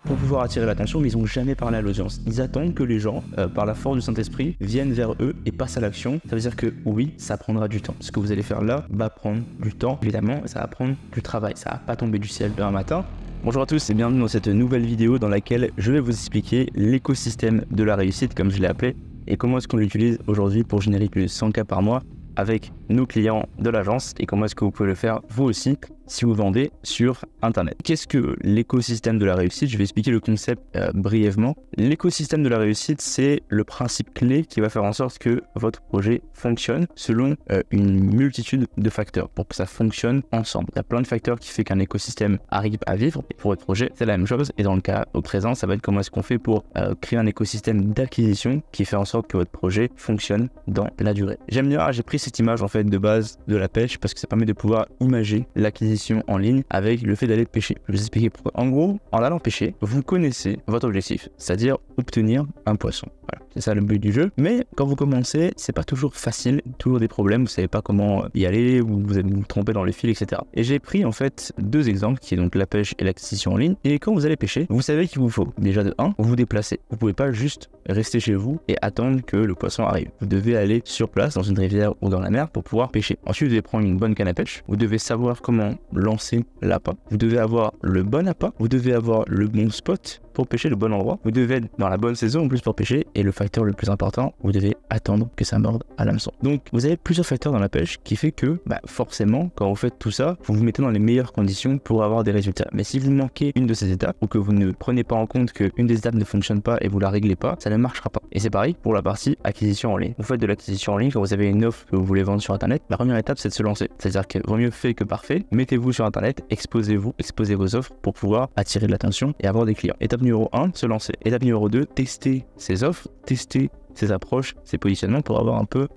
pour pouvoir attirer l'attention, mais ils n'ont jamais parlé à l'audience. Ils attendent que les gens, par la force du Saint-Esprit, viennent vers eux et passent à l'action. Ça veut dire que oui, ça prendra du temps. Ce que vous allez faire là va prendre du temps, évidemment, ça va prendre du travail. Ça va pas tomber du ciel demain matin. Bonjour à tous et bienvenue dans cette nouvelle vidéo dans laquelle je vais vous expliquer l'écosystème de la réussite, comme je l'ai appelé, et comment est-ce qu'on l'utilise aujourd'hui pour générer plus de 100K par mois avec nos clients de l'agence et comment est-ce que vous pouvez le faire vous aussi si vous vendez sur Internet. Qu'est-ce que l'écosystème de la réussite? Je vais expliquer le concept brièvement. L'écosystème de la réussite, c'est le principe clé qui va faire en sorte que votre projet fonctionne selon une multitude de facteurs pour que ça fonctionne ensemble. Il y a plein de facteurs qui font qu'un écosystème arrive à vivre. Et pour votre projet, c'est la même chose. Et dans le cas au présent, ça va être comment est-ce qu'on fait pour créer un écosystème d'acquisition qui fait en sorte que votre projet fonctionne dans la durée. J'aime bien, j'ai pris cette image en fait de base de la pêche parce que ça permet de pouvoir imaginer l'acquisition en ligne avec le fait d'aller pêcher. Je vais vous expliquer pourquoi. En gros, en allant pêcher, vous connaissez votre objectif, c'est-à-dire obtenir un poisson. Voilà, c'est ça le but du jeu. Mais quand vous commencez, c'est pas toujours facile, toujours des problèmes, vous savez pas comment y aller, vous êtes vous trompez dans les fils, etc. Et j'ai pris en fait deux exemples qui est donc la pêche et l'acquisition en ligne. Et quand vous allez pêcher, vous savez qu'il vous faut déjà de 1, vous déplacer. Vous pouvez pas juste rester chez vous et attendre que le poisson arrive. Vous devez aller sur place dans une rivière ou dans la mer pour pouvoir pêcher. Ensuite, vous devez prendre une bonne canne à pêche. Vous devez savoir comment lancer l'appât. Vous devez avoir le bon appât. Vous devez avoir le bon spot pour pêcher, le bon endroit. Vous devez être dans la bonne saison en plus pour pêcher. Et le facteur le plus important, vous devez attendre que ça morde à l'hameçon. Donc, vous avez plusieurs facteurs dans la pêche qui fait que, forcément, quand vous faites tout ça, vous vous mettez dans les meilleures conditions pour avoir des résultats. Mais si vous manquez une de ces étapes ou que vous ne prenez pas en compte qu'une des étapes ne fonctionne pas et vous la réglez pas, ça ne marchera pas. Et c'est pareil pour la partie acquisition en ligne. Vous faites de l'acquisition en ligne quand vous avez une offre que vous voulez vendre sur Internet. La première étape, c'est de se lancer. C'est-à-dire que vaut mieux fait que parfait. Mettez-vous sur Internet, exposez vos offres pour pouvoir attirer de l'attention et avoir des clients. Étape numéro 1, se lancer. Étape numéro 2, tester ses offres, tester ses approches, ses positionnements pour avoir un peu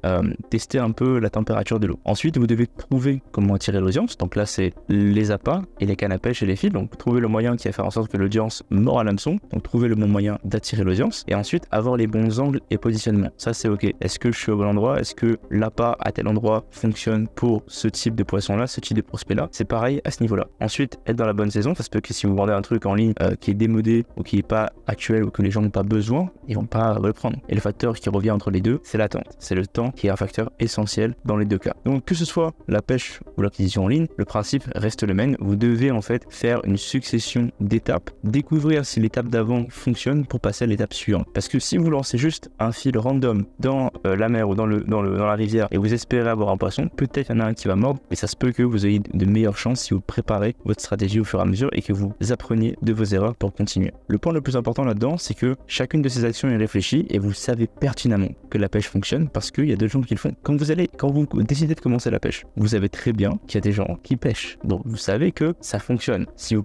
tester un peu la température de l'eau. Ensuite, vous devez trouver comment attirer l'audience. Donc là, c'est les appâts et les cannes à pêche et les fils. Donc trouver le moyen qui va faire en sorte que l'audience mord à l'hameçon. Donc trouver le bon moyen d'attirer l'audience. Et ensuite, avoir les bons angles et positionnements. Ça, c'est OK. Est-ce que je suis au bon endroit? Est-ce que l'appât à tel endroit fonctionne pour ce type de poisson-là, ce type de prospect-là? C'est pareil à ce niveau-là. Ensuite, être dans la bonne saison. Parce que si vous vendez un truc en ligne qui est démodé ou qui n'est pas actuel ou que les gens n'ont pas besoin, ils vont pas le prendre. Et le facteur qui revient entre les deux, c'est l'attente. C'est le temps qui est un facteur essentiel dans les deux cas. Donc que ce soit la pêche ou l'acquisition en ligne, le principe reste le même. Vous devez en fait faire une succession d'étapes, découvrir si l'étape d'avant fonctionne pour passer à l'étape suivante. Parce que si vous lancez juste un fil random dans la mer ou dans la rivière et vous espérez avoir un poisson, peut-être il y en a un qui va mordre, mais ça se peut que vous ayez de meilleures chances si vous préparez votre stratégie au fur et à mesure et que vous appreniez de vos erreurs pour continuer. Le point le plus important là-dedans, c'est que chacune de ces actions est réfléchie et vous savez pertinemment que la pêche fonctionne parce qu'il y a d'autres gens qui le font. Quand vous décidez de commencer la pêche, vous savez très bien qu'il y a des gens qui pêchent. Donc vous savez que ça fonctionne. Si vous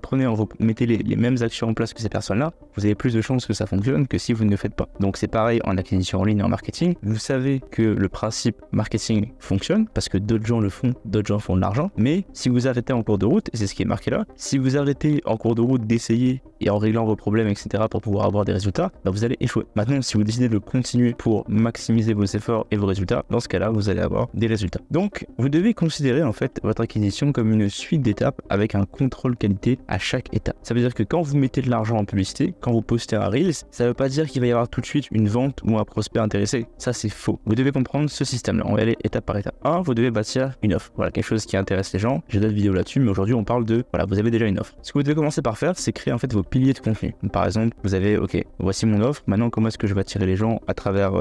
mettez les mêmes actions en place que ces personnes-là, vous avez plus de chances que ça fonctionne que si vous ne le faites pas. Donc c'est pareil en acquisition en ligne et en marketing. Vous savez que le principe marketing fonctionne parce que d'autres gens le font, d'autres gens font de l'argent. Mais si vous arrêtez en cours de route, et c'est ce qui est marqué là, si vous arrêtez en cours de route d'essayer et en réglant vos problèmes, etc. pour pouvoir avoir des résultats, vous allez échouer. Maintenant, si vous décidez de continuer pour maximiser vos efforts et vos résultats, dans ce cas-là, vous allez avoir des résultats. Donc, vous devez considérer en fait votre acquisition comme une suite d'étapes avec un contrôle qualité à chaque étape. Ça veut dire que quand vous mettez de l'argent en publicité, quand vous postez un Reels, ça ne veut pas dire qu'il va y avoir tout de suite une vente ou un prospect intéressé. Ça, c'est faux. Vous devez comprendre ce système-là. On va aller étape par étape. 1, vous devez bâtir une offre. Voilà, quelque chose qui intéresse les gens. J'ai d'autres vidéos là-dessus, mais aujourd'hui, on parle de, voilà, vous avez déjà une offre. Ce que vous devez commencer par faire, c'est créer en fait vos piliers de contenu. Par exemple, vous avez, OK, voici mon offre. Maintenant, comment est-ce que je vais attirer les gens à travers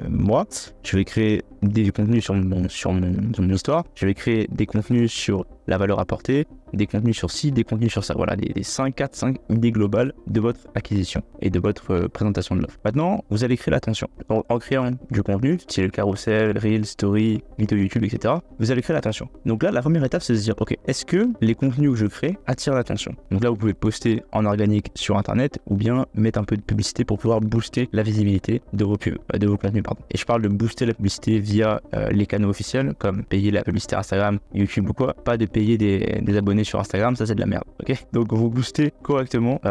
moi? Je vais créer des contenus sur mon histoire. Je vais créer des contenus sur la valeur apportée, des contenus sur ci, des contenus sur ça. Voilà, les 5 idées globales de votre acquisition et de votre présentation de l'offre. Maintenant, vous allez créer l'attention. En créant du contenu, style carousel, reel, story, vidéo YouTube, etc., vous allez créer l'attention. Donc là, la première étape, c'est de se dire, OK, est-ce que les contenus que je crée attirent l'attention? Donc là, vous pouvez poster en organique sur Internet ou bien mettre un peu de publicité pour pouvoir booster la visibilité de vos contenus. Et je parle de booster la publicité via les canaux officiels, comme payer la publicité Instagram, YouTube ou quoi, pas de payer des abonnés sur Instagram, ça c'est de la merde, ok? Donc vous boostez correctement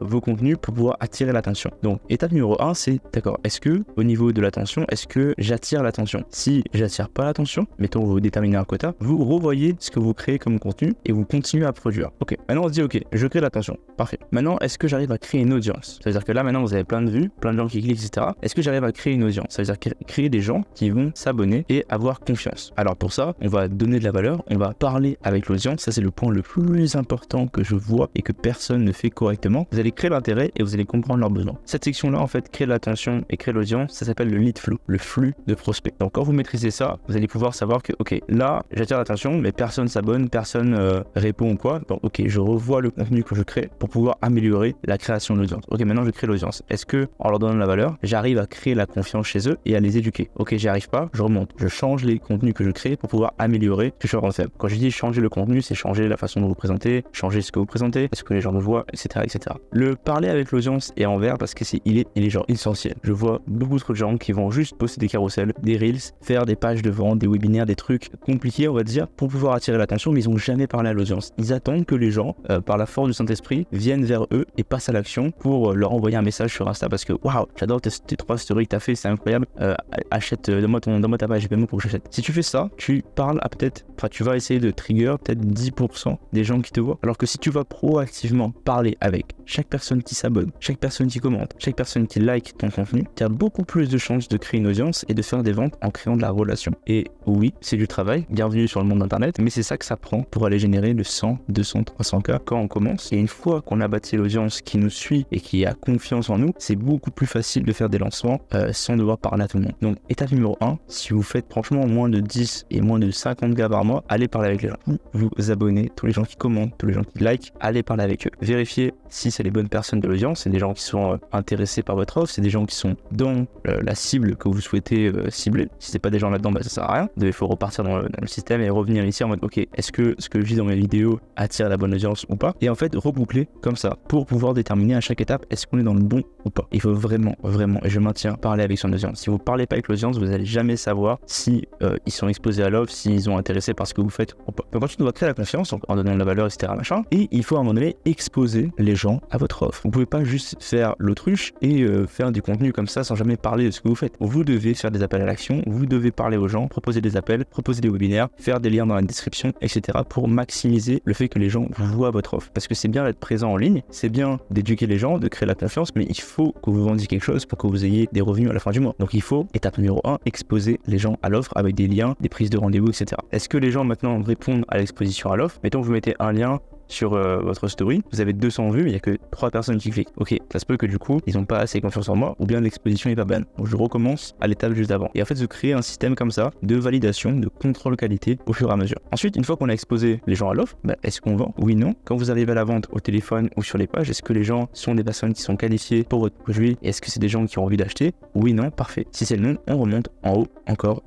vos contenus pour pouvoir attirer l'attention. Donc étape numéro 1, c'est d'accord, est-ce que au niveau de l'attention, est-ce que j'attire l'attention? Si j'attire pas l'attention, mettons vous déterminez un quota, vous revoyez ce que vous créez comme contenu et vous continuez à produire. Ok, maintenant on se dit ok, je crée l'attention, parfait. Maintenant est-ce que j'arrive à créer une audience? Ça veut dire que là maintenant vous avez plein de vues, plein de gens qui cliquent, etc. Est-ce que j'arrive à créer une audience? Ça veut dire créer des gens qui vont s'abonner et avoir confiance. Alors pour ça, on va donner de la valeur, on va parler avec l'audience, ça c'est le point le plus important que je vois et que personne ne fait correctement. Vous allez créer l'intérêt et vous allez comprendre leurs besoins. Cette section là en fait, créer l'attention et créer l'audience, ça s'appelle le lead flow, le flux de prospects. Donc quand vous maîtrisez ça, vous allez pouvoir savoir que ok, là j'attire l'attention mais personne s'abonne, personne répond ou quoi. Donc ok, je revois le contenu que je crée pour pouvoir améliorer la création de l'audience. Ok, maintenant je crée l'audience. Est-ce que en leur donnant de la valeur, j'arrive à créer la confiance chez eux et à les éduquer? Ok, j'y arrive pas, je remonte, je change les contenus que je crée pour pouvoir améliorer ce que je suis en train de faire. Quand je dis changer le contenu, c'est changer la façon dont vous présentez, changer ce que vous présentez, ce que les gens me voient, etc., etc. Le parler avec l'audience est en vert parce que il est genre essentiel. Je vois beaucoup trop de gens qui vont juste poster des carousels, des reels, faire des pages de vente, des webinaires, des trucs compliqués, on va dire, pour pouvoir attirer l'attention, mais ils ont jamais parlé à l'audience. Ils attendent que les gens, par la force du Saint-Esprit, viennent vers eux et passent à l'action pour leur envoyer un message sur Insta parce que waouh, j'adore tes 3 stories que t'as fait, c'est incroyable, achète, donne-moi ta page paiement pour que j'achète. Si tu fais ça, tu parles à tu vas essayer de trigger peut-être 10% des gens qui te voient. Alors que si tu vas proactivement parler avec chaque personne qui s'abonne, chaque personne qui commente, chaque personne qui like ton contenu, tu as beaucoup plus de chances de créer une audience et de faire des ventes en créant de la relation. Et oui, c'est du travail, bienvenue sur le monde d'internet, mais c'est ça que ça prend pour aller générer de 100, 200, 300K quand on commence. Et une fois qu'on a bâti l'audience qui nous suit et qui a confiance en nous, c'est beaucoup plus facile de faire des lancements sans devoir parler à tout le monde. Donc étape numéro 1, si vous faites franchement moins de 10 et moins de 50K par mois, allez parler avec les gens. Vous abonnez, tous les gens qui commentent, tous les gens qui like, allez parler avec eux. Vérifiez si c'est les bonnes personnes de l'audience, c'est des gens qui sont intéressés par votre offre, c'est des gens qui sont dans la cible que vous souhaitez cibler. Si c'est pas des gens là-dedans, ça sert à rien. Il faut repartir dans le système et revenir ici en mode ok, est-ce que ce que je dis dans mes vidéos attire la bonne audience ou pas? Et en fait, reboucler comme ça pour pouvoir déterminer à chaque étape est-ce qu'on est dans le bon ou pas. Il faut vraiment, et je maintiens, parler avec son audience. Si vous parlez pas avec l'audience, vous allez jamais savoir si ils sont exposés à l'offre, s'ils sont intéressés par ce que vous faites ou pas. Donc ensuite, on doit créer la confiance en donnant de la valeur, etc. machin. Et il faut à un moment donné exposer les gens à votre offre. Vous pouvez pas juste faire l'autruche et faire du contenu comme ça sans jamais parler de ce que vous faites. Vous devez faire des appels à l'action, vous devez parler aux gens, proposer des appels, proposer des webinaires, faire des liens dans la description, etc. pour maximiser le fait que les gens voient votre offre. Parce que c'est bien d'être présent en ligne, c'est bien d'éduquer les gens, de créer la confiance, mais il faut que vous vendiez quelque chose pour que vous ayez des revenus à la fin du mois. Donc il faut, étape numéro 1, exposer les gens à l'offre avec des liens, des prises de rendez-vous, etc. Est-ce que les gens maintenant répondent à l'exposition à l'offre? Mettons, vous mettez un lien sur votre story, vous avez 200 vues mais il n'y a que 3 personnes qui cliquent. Ok, ça se peut que du coup ils n'ont pas assez confiance en moi ou bien l'exposition est pas bonne. Donc je recommence à l'étape juste avant. Et en fait je crée un système comme ça de validation, de contrôle qualité au fur et à mesure. Ensuite, une fois qu'on a exposé les gens à l'offre, est-ce qu'on vend? Oui, non. Quand vous arrivez à la vente au téléphone ou sur les pages, est-ce que les gens sont des personnes qui sont qualifiées pour votre produit? Est-ce que c'est des gens qui ont envie d'acheter? Oui, non, parfait. Si c'est le non, on remonte en haut, encore,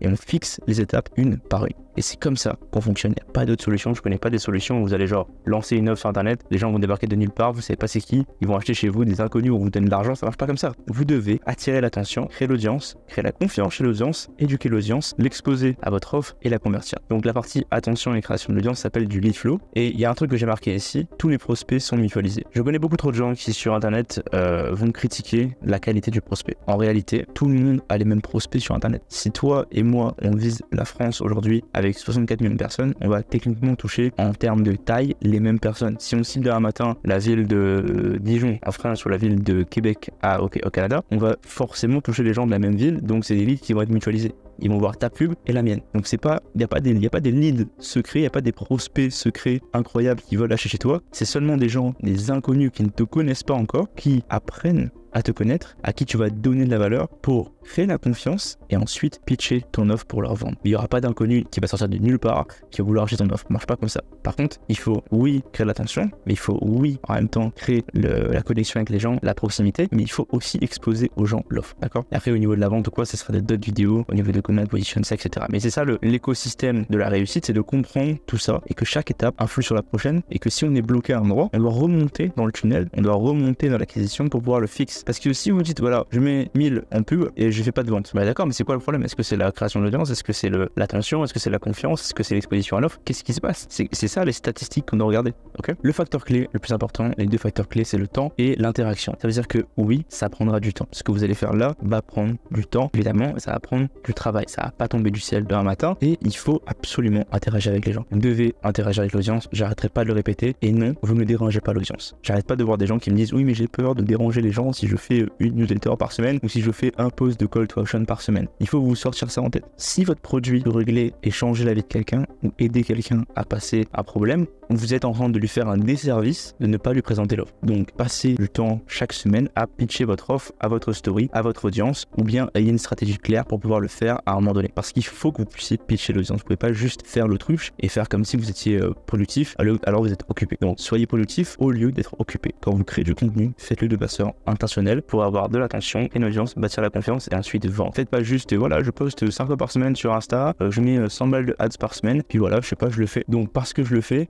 et on fixe les étapes une par une. Et c'est comme ça qu'on fonctionne. Il n'y a pas d'autre solution. Je connais pas des solutions où vous allez genre lancer une offre sur internet, les gens vont débarquer de nulle part, vous savez pas c'est qui, ils vont acheter chez vous, des inconnus, on vous donne de l'argent, ça marche pas comme ça. Vous devez attirer l'attention, créer l'audience, créer la confiance chez l'audience, éduquer l'audience, l'exposer à votre offre et la convertir. Donc la partie attention et création de l'audience s'appelle du lead flow. Et il y a un truc que j'ai marqué ici, tous les prospects sont mutualisés. Je connais beaucoup trop de gens qui sur internet vont critiquer la qualité du prospect. En réalité, tout le monde a les mêmes prospects sur internet. Si toi et moi on vise la France aujourd'hui avec 64 millions de personnes, on va techniquement toucher en termes de taille les mêmes personnes. Si on cible demain matin la ville de Dijon en France ou la ville de Québec au Canada, on va forcément toucher les gens de la même ville, donc c'est des leads qui vont être mutualisés. Ils vont voir ta pub et la mienne. Donc c'est pas, il n'y a pas des leads secrets, il n'y a pas des prospects secrets incroyables qui veulent acheter chez toi. C'est seulement des gens, des inconnus qui ne te connaissent pas encore, qui apprennent à te connaître, à qui tu vas donner de la valeur pour créer la confiance et ensuite pitcher ton offre pour leur vendre. Il n'y aura pas d'inconnu qui va sortir de nulle part, qui va vouloir acheter ton offre. Ça marche pas comme ça. Par contre, il faut, oui, créer l'attention, mais il faut, oui, en même temps, créer la connexion avec les gens, la proximité, mais il faut aussi exposer aux gens l'offre, d'accord? Et après, au niveau de la vente ou quoi, ce sera d'autres vidéos, au niveau de comment positionner ça, etc. Mais c'est ça l'écosystème de la réussite, c'est de comprendre tout ça et que chaque étape influe sur la prochaine et que si on est bloqué à un endroit, on doit remonter dans le tunnel, on doit remonter dans l'acquisition pour pouvoir le fixer. passe? Parce que si vous dites, voilà, je mets 1000 en pub et je fais pas de vente, bah d'accord, mais c'est quoi le problème? Est-ce que c'est la création de l'audience? Est-ce que c'est l'attention? Est-ce que c'est la confiance? Est-ce que c'est l'exposition à l'offre? Qu'est-ce qui se passe? C'est ça les statistiques qu'on doit regarder. Ok. Le facteur clé le plus important, les deux facteurs clés, c'est le temps et l'interaction. Ça veut dire que oui, ça prendra du temps. Ce que vous allez faire là va prendre du temps, évidemment, ça va prendre du travail. Ça va pas tomber du ciel demain matin et il faut absolument interagir avec les gens. Vous devez interagir avec l'audience, j'arrêterai pas de le répéter. Et non, vous ne dérangez pas l'audience. J'arrête pas de voir des gens qui me disent oui, mais j'ai peur de déranger les gens si je fais une newsletter par semaine ou si je fais un post de call to action par semaine. Il faut vous sortir ça en tête. Si votre produit peut régler et changer la vie de quelqu'un ou aider quelqu'un à passer un problème, vous êtes en train de lui faire un desservice de ne pas lui présenter l'offre. Donc, passez du temps chaque semaine à pitcher votre offre à votre story, à votre audience, ou bien ayez une stratégie claire pour pouvoir le faire à un moment donné. Parce qu'il faut que vous puissiez pitcher l'audience. Vous pouvez pas juste faire l'autruche et faire comme si vous étiez productif alors vous êtes occupé. Donc, soyez productif au lieu d'être occupé. Quand vous créez du contenu, faites-le de façon intentionnelle pour avoir de l'attention et une audience, bâtir la confiance et ensuite vendre. Faites pas juste, voilà, je poste 5 fois par semaine sur Insta, je mets 100 balles de ads par semaine, puis voilà, je sais pas, je le fais. Donc, parce que je le fais,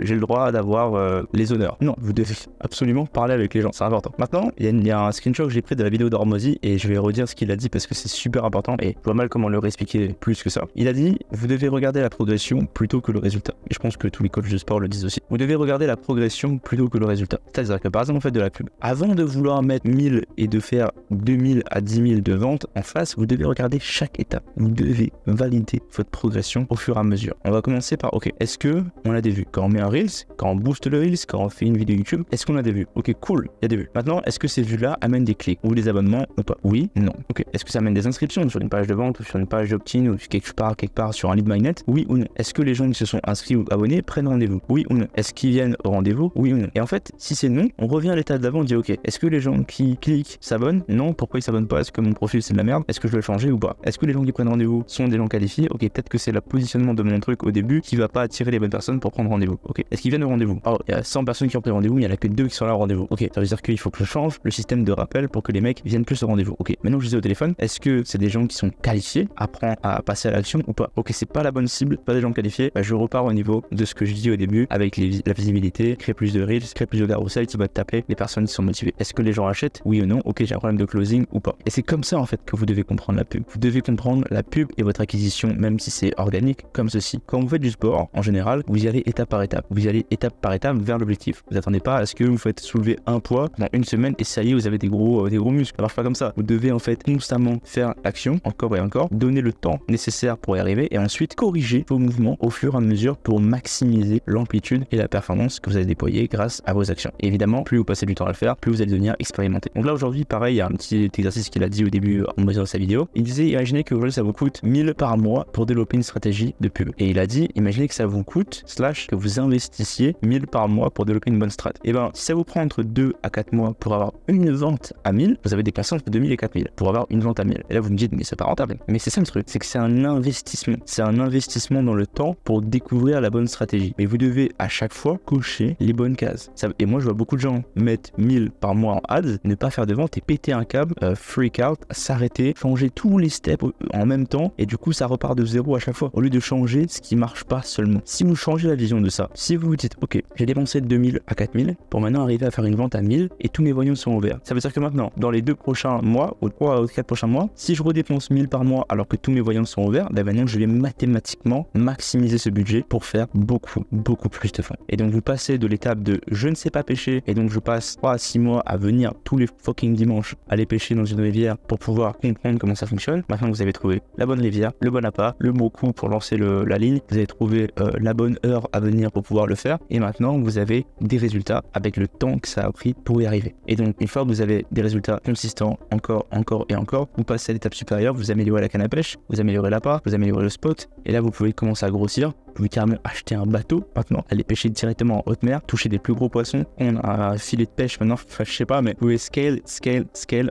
j'ai le droit d'avoir les honneurs. Non, vous devez absolument parler avec les gens, c'est important. Maintenant, il y a un screenshot que j'ai pris de la vidéo d'Hormozy et je vais redire ce qu'il a dit parce que c'est super important et je vois mal comment le réexpliquer plus que ça. Il a dit, vous devez regarder la progression plutôt que le résultat. Et je pense que tous les coachs de sport le disent aussi. Vous devez regarder la progression plutôt que le résultat. C'est-à-dire que par exemple, vous faites de la pub. Avant de vouloir mettre 1000 et de faire 2000 à 10 000 de ventes en face, vous devez regarder chaque étape. Vous devez valider votre progression au fur et à mesure. On va commencer par, ok, est-ce que on a des vues? Quand on met un Reels, quand on booste le Reels, quand on fait une vidéo YouTube, est-ce qu'on a des vues? Ok, cool, il y a des vues. Maintenant, est-ce que ces vues-là amènent des clics ou des abonnements ou pas? Oui, non. Ok, est-ce que ça amène des inscriptions sur une page de vente ou sur une page d'opt-in ou quelque part sur un lead magnet? Oui ou non. Est-ce que les gens qui se sont inscrits ou abonnés prennent rendez-vous? Oui ou non. Est-ce qu'ils viennent au rendez-vous? Oui ou non. Et en fait, si c'est non, on revient à l'étape d'avant, on dit ok, est-ce que les gens qui cliquent s'abonnent? Non. Pourquoi ils s'abonnent pas? Est-ce que mon profil c'est de la merde? Est-ce que je dois le changer ou pas? Est-ce que les gens qui prennent rendez-vous sont des gens qualifiés? Ok, peut-être que c'est le positionnement de mon truc au début qui va pas attirer les bonnes personnes pour prendre rendez-vous. Ok, est-ce qu'ils viennent au rendez-vous? Oh, il y a 100 personnes qui ont pris rendez-vous, mais il y en a que 2 qui sont là au rendez-vous. Ok, ça veut dire qu'il faut que je change le système de rappel pour que les mecs viennent plus au rendez-vous. Ok, maintenant je disais au téléphone, est-ce que c'est des gens qui sont qualifiés, apprennent à passer à l'action ou pas? Ok, c'est pas la bonne cible, pas des gens qualifiés, bah, je repars au niveau de ce que je dis au début avec la visibilité, créer plus de reels, créer plus de carousel qui va taper les personnes qui sont motivées. Est-ce que les gens achètent? Oui ou non? Ok, j'ai un problème de closing ou pas? Et c'est comme ça en fait que vous devez comprendre la pub. Vous devez comprendre la pub et votre acquisition, même si c'est organique, comme ceci. Quand vous faites du sport, en général, vous y allez étape par étape. Vous y allez étape par étape vers l'objectif. Vous attendez pas à ce que vous faites soulever un poids dans une semaine et ça y est, vous avez des gros muscles. Ça marche pas comme ça. Vous devez en fait constamment faire l'action, encore et encore, donner le temps nécessaire pour y arriver et ensuite corriger vos mouvements au fur et à mesure pour maximiser l'amplitude et la performance que vous allez déployer grâce à vos actions. Et évidemment, plus vous passez du temps à le faire, plus vous allez devenir expérimenté. Donc là aujourd'hui, pareil, il y a un petit exercice qu'il a dit au début en mesure de sa vidéo. Il disait, imaginez que aujourd'hui ça vous coûte 1000 par mois pour développer une stratégie de pub. Et il a dit, imaginez que ça vous coûte, que vous investissiez 1000 par mois pour développer une bonne strat. Et ben, si ça vous prend entre 2 à 4 mois pour avoir une vente à 1000, vous avez des personnes entre 2000 et 4000 pour avoir une vente à 1000. Et là, vous me dites, mais c'est pas rentable. Mais c'est ça le truc, c'est que c'est un investissement. C'est un investissement dans le temps pour découvrir la bonne stratégie. Mais vous devez à chaque fois cocher les bonnes cases. Et moi, je vois beaucoup de gens mettre 1000 par mois en ads, ne pas faire de vente et péter un câble, freak out, s'arrêter, changer tous les steps en même temps. Et du coup, ça repart de zéro à chaque fois. Au lieu de changer ce qui marche pas seulement. Si vous changez la vision de ça, si vous vous dites, ok, j'ai dépensé de 2000 à 4000 pour maintenant arriver à faire une vente à 1000 et tous mes voyants sont ouverts. Ça veut dire que maintenant, dans les 2 prochains mois, ou 3 ou 4 prochains mois, si je redépense 1000 par mois alors que tous mes voyants sont ouverts, ben maintenant je vais mathématiquement maximiser ce budget pour faire beaucoup plus de ventes. Et donc vous passez de l'étape de je ne sais pas pêcher et donc je passe 3 à 6 mois à venir tous les fucking dimanches aller pêcher dans une rivière pour pouvoir comprendre comment ça fonctionne. Maintenant vous avez trouvé la bonne rivière, le bon appât, le bon coup pour lancer la ligne, vous avez trouvé la bonne heure à venir pour pouvoir le faire et maintenant vous avez des résultats avec le temps que ça a pris pour y arriver. Et donc une fois que vous avez des résultats consistants encore et encore, vous passez à l'étape supérieure, vous améliorez la canne à pêche, vous améliorez l'appât, vous améliorez le spot et là vous pouvez commencer à grossir. Vous pouvez carrément acheter un bateau maintenant, aller pêcher directement en haute mer, toucher des plus gros poissons, on a un filet de pêche maintenant, enfin, je sais pas, mais vous pouvez scale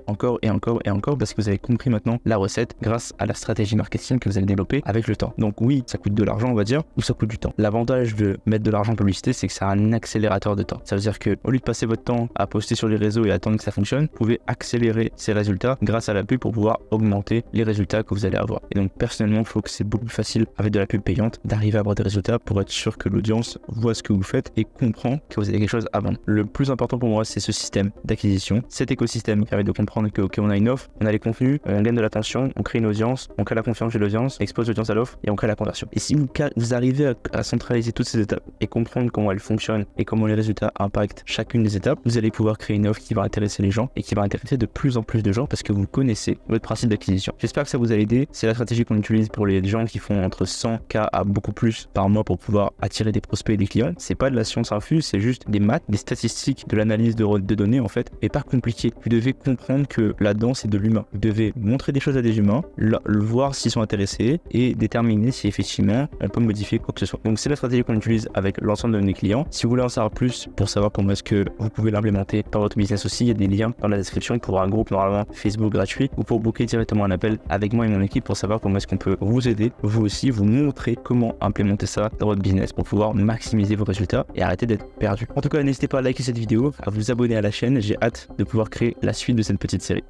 encore et encore parce que vous avez compris maintenant la recette grâce à la stratégie marketing que vous allez développer avec le temps. Donc oui, ça coûte de l'argent on va dire, ou ça coûte du temps. L'avantage de mettre de l'argent en publicité, c'est que c'est un accélérateur de temps. Ça veut dire que au lieu de passer votre temps à poster sur les réseaux et attendre que ça fonctionne, vous pouvez accélérer ces résultats grâce à la pub pour pouvoir augmenter les résultats que vous allez avoir. Et donc personnellement, je trouve que c'est beaucoup plus facile avec de la pub payante d'arriver à avoir des résultats pour être sûr que l'audience voit ce que vous faites et comprend que vous avez quelque chose à vendre. Le plus important pour moi, c'est ce système d'acquisition, cet écosystème qui permet de comprendre que, ok, on a une offre, on a les contenus, on gagne de l'attention, on crée une audience, on crée la confiance chez l'audience, expose l'audience à l'offre et on crée la conversion. Et si vous arrivez à centraliser toutes ces étapes et comprendre comment elles fonctionnent et comment les résultats impactent chacune des étapes, vous allez pouvoir créer une offre qui va intéresser les gens et qui va intéresser de plus en plus de gens parce que vous connaissez votre principe d'acquisition. J'espère que ça vous a aidé. C'est la stratégie qu'on utilise pour les gens qui font entre 100K à beaucoup plus par mois pour pouvoir attirer des prospects et des clients. C'est pas de la science infuse, c'est juste des maths, des statistiques, de l'analyse de données en fait, et pas compliqué. Vous devez comprendre que là-dedans c'est de l'humain. Vous devez montrer des choses à des humains, le voir s'ils sont intéressés et déterminer si effectivement on peut modifier quoi que ce soit. Donc c'est la stratégie qu'on utilise avec l'ensemble de nos clients. Si vous voulez en savoir plus pour savoir comment est-ce que vous pouvez l'implémenter dans votre business aussi, il y a des liens dans la description pour un groupe normalement Facebook gratuit ou pour booker directement un appel avec moi et mon équipe pour savoir comment est-ce qu'on peut vous aider, vous aussi, vous montrer comment implémenter ça dans votre business pour pouvoir maximiser vos résultats et arrêter d'être perdu. En tout cas, n'hésitez pas à liker cette vidéo, à vous abonner à la chaîne. J'ai hâte de pouvoir créer la suite de cette petite série.